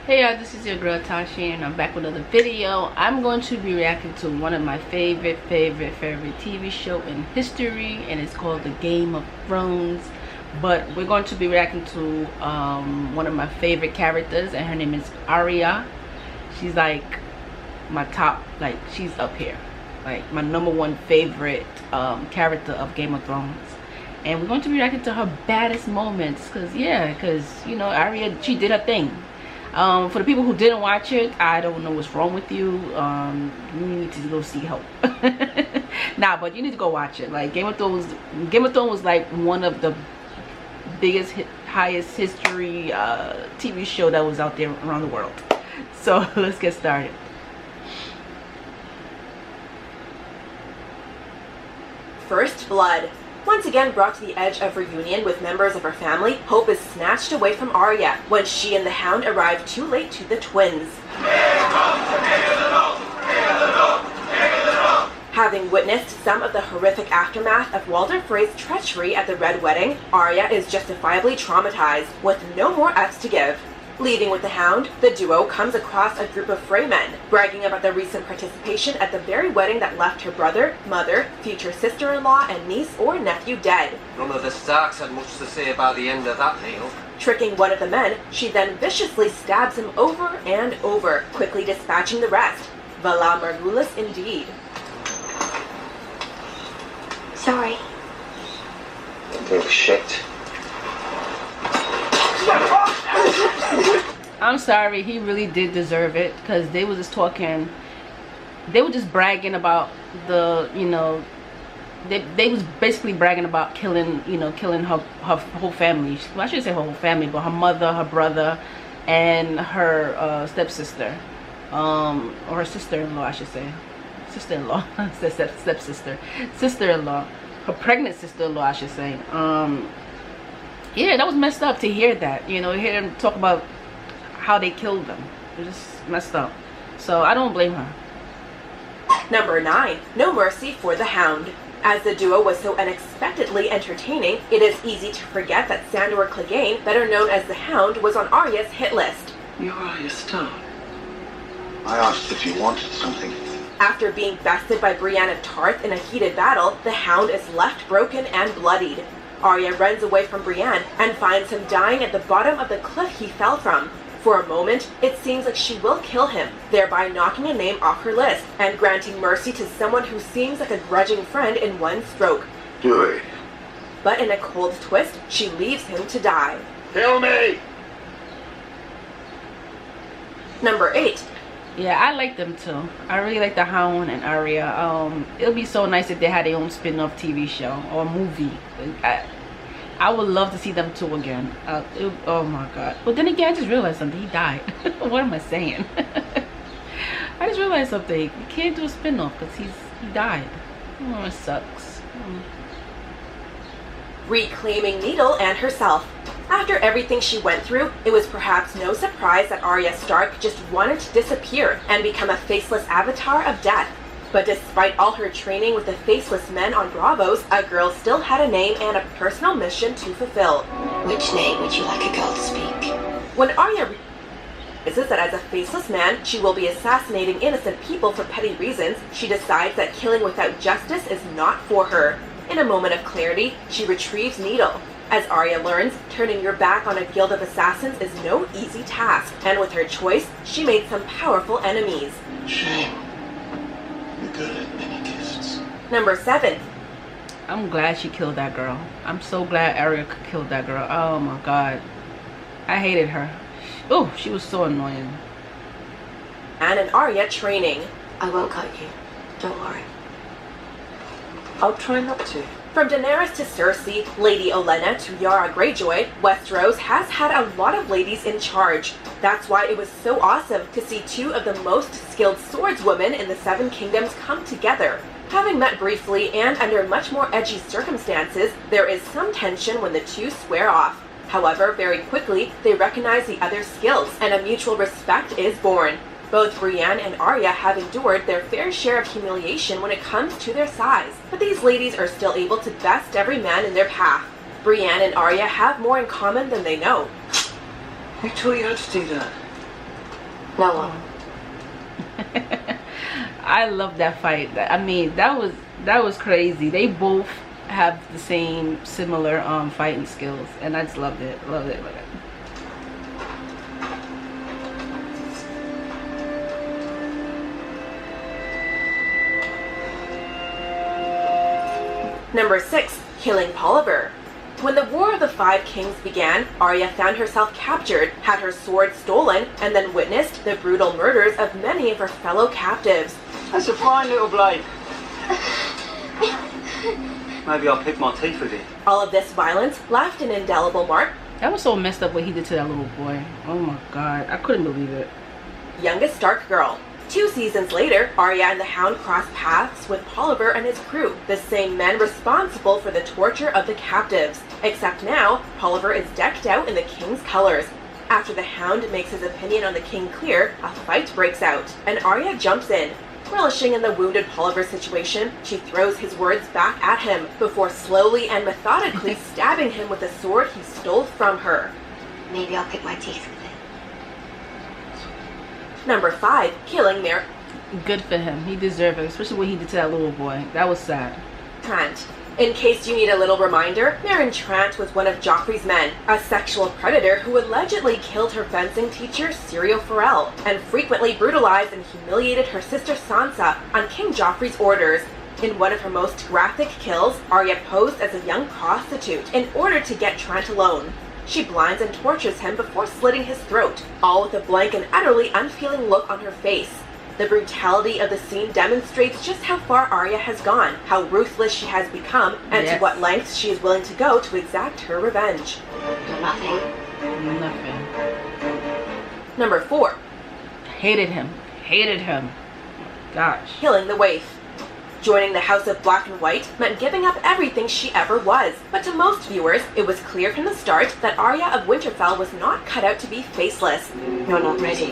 Hey y'all, this is your girl Tysheen and I'm back with another video. I'm going to be reacting to one of my favorite TV show in history, and it's called The Game of Thrones. But we're going to be reacting to one of my favorite characters, and her name is Arya. She's like my top, like she's up here, like my #1 favorite character of Game of Thrones. And we're going to be reacting to her baddest moments, because you know, Arya, she did her thing. For the people who didn't watch it, I don't know what's wrong with you. You need to go see help. Nah, but you need to go watch it. Like Game of Thrones was like one of the biggest, highest history TV show that was out there around the world. So let's get started. First blood. Once again brought to the edge of reunion with members of her family, hope is snatched away from Arya when she and the Hound arrive too late to the twins. Having witnessed some of the horrific aftermath of Walder Frey's treachery at the Red Wedding, Arya is justifiably traumatized, with no more F's to give. Leaving with the Hound, the duo comes across a group of Frey men, bragging about their recent participation at the very wedding that left her brother, mother, future sister-in-law, and niece or nephew dead. None of the Starks had much to say about the end of that meal. Tricking one of the men, she then viciously stabs him over and over, quickly dispatching the rest. Vala Margulis indeed. Sorry. Little shit. I'm sorry, he really did deserve it, because they were just talking, they were just bragging about the, you know, they was basically bragging about killing, you know, killing her whole family. Well, I shouldn't say her whole family, but her mother, her brother, and her stepsister, or her sister-in-law, I should say. Sister-in-law, stepsister, sister-in-law, her pregnant sister-in-law, I should say. Yeah, that was messed up to hear that, you know, hear them talk about how they killed them. It was just messed up. So I don't blame her. Number 9, no mercy for the Hound. As the duo was so unexpectedly entertaining, it is easy to forget that Sandor Clegane, better known as the Hound, was on Arya's hit list. You're Arya Stark. I asked if you wanted something. After being bested by Brienne of Tarth in a heated battle, the Hound is left broken and bloodied. Arya runs away from Brienne and finds him dying at the bottom of the cliff he fell from. For a moment, it seems like she will kill him, thereby knocking a name off her list and granting mercy to someone who seems like a grudging friend in one stroke. Do it. But in a cold twist, she leaves him to die. Kill me! Number 8. Yeah, I like them too. I really like the Hound and Arya. It'll be so nice if they had their own spin-off TV show or movie. I would love to see them two again. Oh my god. But then again, I just realized something. He died. What am I saying? I just realized something. You can't do a spin-off because he died. Oh, it sucks. Reclaiming Needle and herself. After everything she went through, it was perhaps no surprise that Arya Stark just wanted to disappear and become a faceless avatar of death. But despite all her training with the faceless men on Bravos, a girl still had a name and a personal mission to fulfill. Which name would you like a girl to speak? When Arya realizes that as a faceless man, she will be assassinating innocent people for petty reasons, she decides that killing without justice is not for her. In a moment of clarity, she retrieves Needle. As Arya learns, turning your back on a guild of assassins is no easy task, and with her choice, she made some powerful enemies. Shame. You're good at many gifts. Number 7. I'm glad she killed that girl. I'm so glad Arya killed that girl. Oh my god. I hated her. Oh, she was so annoying. Anne and Arya training. I won't cut you. Don't worry. I'll try not to. From Daenerys to Cersei, Lady Olenna to Yara Greyjoy, Westeros has had a lot of ladies in charge. That's why it was so awesome to see 2 of the most skilled swordswomen in the 7 Kingdoms come together. Having met briefly and under much more edgy circumstances, there is some tension when the 2 square off. However, very quickly, they recognize the other's skills, and a mutual respect is born. Both Brienne and Arya have endured their fair share of humiliation when it comes to their size, but these ladies are still able to best every man in their path. Brienne and Arya have more in common than they know. Who taught you how to do that? No one. I love that fight. I mean, that was crazy. They both have the same similar fighting skills, and I just loved it. Loved it. Number 6. Killing Polliver. When the War of the Five Kings began, Arya found herself captured, had her sword stolen, and then witnessed the brutal murders of many of her fellow captives. That's a fine little blade. Maybe I'll pick my teeth with it. All of this violence left an indelible mark. That was so messed up what he did to that little boy. Oh my god, I couldn't believe it. Youngest Stark girl. 2 seasons later, Arya and the Hound cross paths with Polliver and his crew, the same men responsible for the torture of the captives. Except now, Polliver is decked out in the king's colors. After the Hound makes his opinion on the king clear, a fight breaks out, and Arya jumps in. Relishing in the wounded Polliver situation, she throws his words back at him before slowly and methodically stabbing him with the sword he stole from her. Maybe I'll pick my teeth with it. Number 5. Killing Mer. Good for him. He deserved it, especially what he did to that little boy. That was sad. Trant. In case you need a little reminder, Meryn Trant was one of Joffrey's men, a sexual predator who allegedly killed her fencing teacher Syrio Forel, and frequently brutalized and humiliated her sister Sansa on King Joffrey's orders. In one of her most graphic kills, Arya posed as a young prostitute in order to get Trant alone. She blinds and tortures him before slitting his throat, all with a blank and utterly unfeeling look on her face. The brutality of the scene demonstrates just how far Arya has gone, how ruthless she has become, and to what lengths she is willing to go to exact her revenge. Nothing. Nothing. Number 4. Hated him. Hated him. Gosh. Killing the Waif. Joining the House of Black and White meant giving up everything she ever was, but to most viewers, it was clear from the start that Arya of Winterfell was not cut out to be faceless. You're not ready.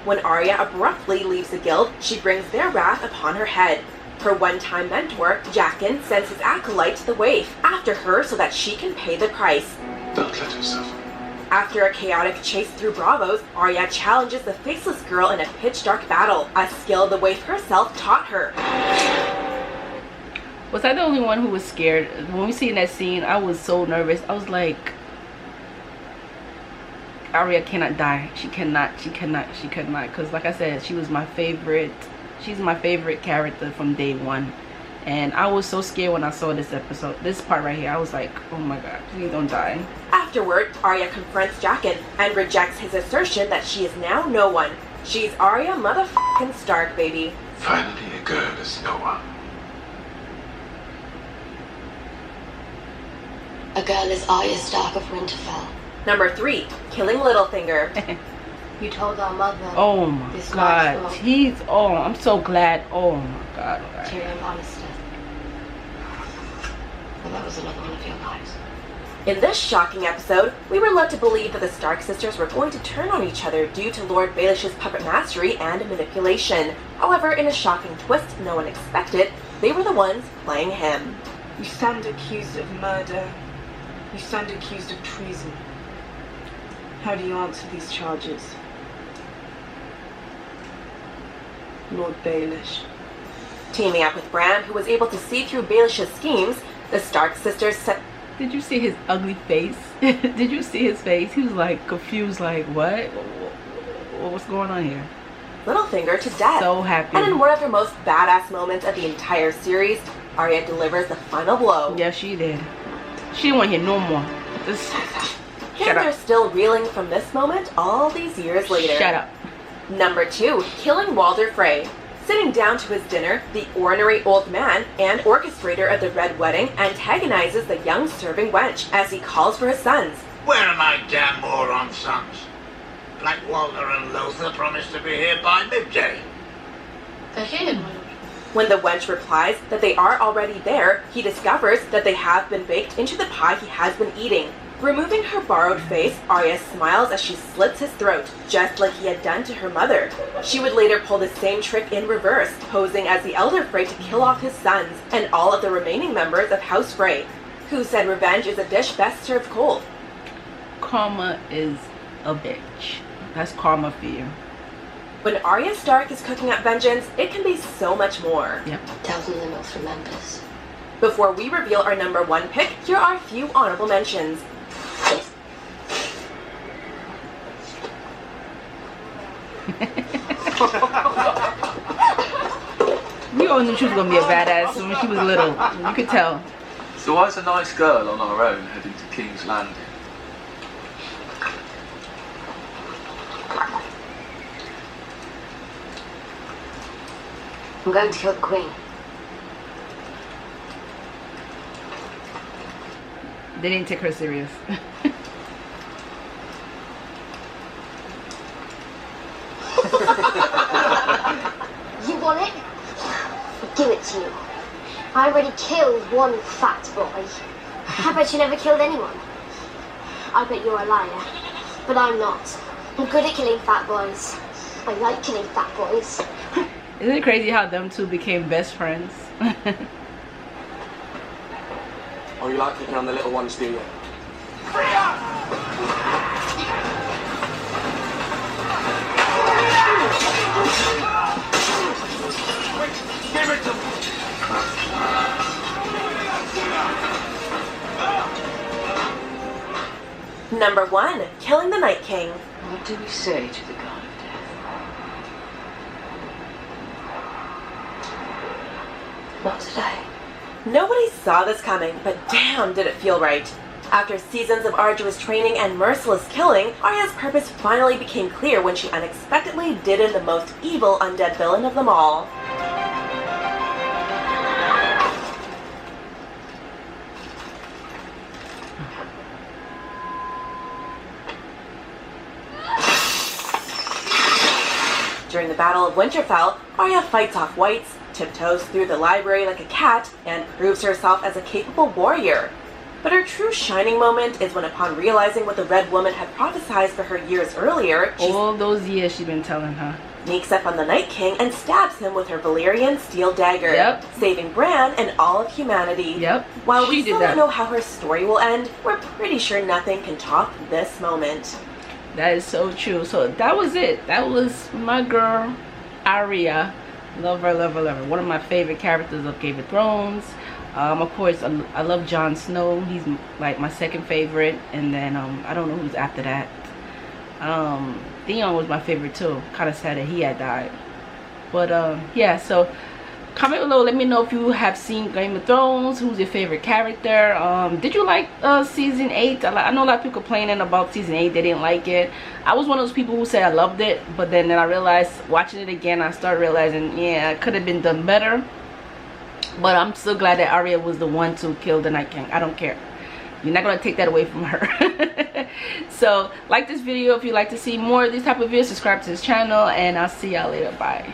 When Arya abruptly leaves the guild, she brings their wrath upon her head. Her one-time mentor, Jaqen, sends his acolyte to the Waif after her so that she can pay the price. Don't let her suffer. After a chaotic chase through Bravos, Arya challenges the faceless girl in a pitch-dark battle, a skill the Waif herself taught her. Was I the only one who was scared? When we seen that scene, I was so nervous. I was like, Arya cannot die. She cannot. Because like I said, she was my favorite. She's my favorite character from day one. And I was so scared when I saw this episode. This part right here, I was like, oh my god, please don't die. Afterward, Arya confronts Jaqen and rejects his assertion that she is now no one. She's Arya motherfucking Stark, baby. Finally, a girl is no one. A girl is Arya Stark of Winterfell. Number 3. Killing Littlefinger. You told our mother. Oh my this god. I'm so glad. Oh my god. Tyrion Lannister. Well, that was another one of your lies. In this shocking episode, we were led to believe that the Stark sisters were going to turn on each other due to Lord Baelish's puppet mastery and manipulation. However, in a shocking twist no one expected, they were the ones playing him. You stand accused of murder. You stand accused of treason. How do you answer these charges? Lord Baelish. Teaming up with Bran, who was able to see through Baelish's schemes, the Stark sisters set... Did you see his ugly face? Did you see his face? He was like confused, like, what? What's going on here? Littlefinger to death. So happy. And in one of her most badass moments of the entire series, Arya delivers the final blow. Yeah, she did. She didn't want to hear no more. Just Kids are still reeling from this moment all these years later. Shut up. Number 2, killing Walder Frey. Sitting down to his dinner, the ornery old man and orchestrator of the Red Wedding antagonizes the young serving wench as he calls for his sons. Where are my damn moron sons? Black Walder and Lothar promised to be here by midday. They're here. When the wench replies that they are already there, he discovers that they have been baked into the pie he has been eating. Removing her borrowed face, Arya smiles as she slits his throat, just like he had done to her mother. She would later pull the same trick in reverse, posing as the elder Frey to kill off his sons and all of the remaining members of House Frey, who said revenge is a dish best served cold. Karma is a bitch. That's karma for you. When Arya Stark is cooking up vengeance, it can be so much more. Yep. Tell them the North remembers. Before we reveal our number 1 pick, here are a few honorable mentions. We all knew she was gonna be a badass when she was little. You could tell. So why's a nice girl on our own heading to King's Landing? I'm going to kill the Queen. They didn't take her serious. You want it? I'll give it to you. I already killed one fat boy. I bet you never killed anyone. I bet you're a liar. But I'm not. I'm good at killing fat boys. I like killing fat boys. Isn't it crazy how them two became best friends? Oh, you like picking on the little ones, do you? Give it to me! Number 1, killing the Night King. What do we say to the god of death? Not today. Nobody saw this coming, but damn did it feel right. After seasons of arduous training and merciless killing, Arya's purpose finally became clear when she unexpectedly did in the most evil undead villain of them all. During the Battle of Winterfell, Arya fights off whites, tiptoes through the library like a cat, and proves herself as a capable warrior. But her true shining moment is when, upon realizing what the Red Woman had prophesied for her years earlier, she All those years she's been telling her. sneaks up on the Night King and stabs him with her Valyrian steel dagger, Yep. saving Bran and all of humanity. Yep. While She we did still that. don't know how her story will end, we're pretty sure nothing can top this moment. That is so true. So that was it. That was my girl, Arya. Love her, love her, love her. One of my favorite characters of Game of Thrones. Of course, I love Jon Snow. He's like my second favorite. And then, I don't know who's after that. Theon was my favorite too. Kind of sad that he had died. But, yeah, so comment below. Let me know if you have seen Game of Thrones. Who's your favorite character? Did you like season 8? I know a lot of people complaining about season 8. They didn't like it. I was one of those people who said I loved it, but then I realized, watching it again, I started realizing, yeah, it could have been done better. But I'm still glad that Arya was the one to kill the Night King. I don't care. You're not going to take that away from her. So like this video if you like to see more of these type of videos. Subscribe to this channel, and I'll see y'all later. Bye.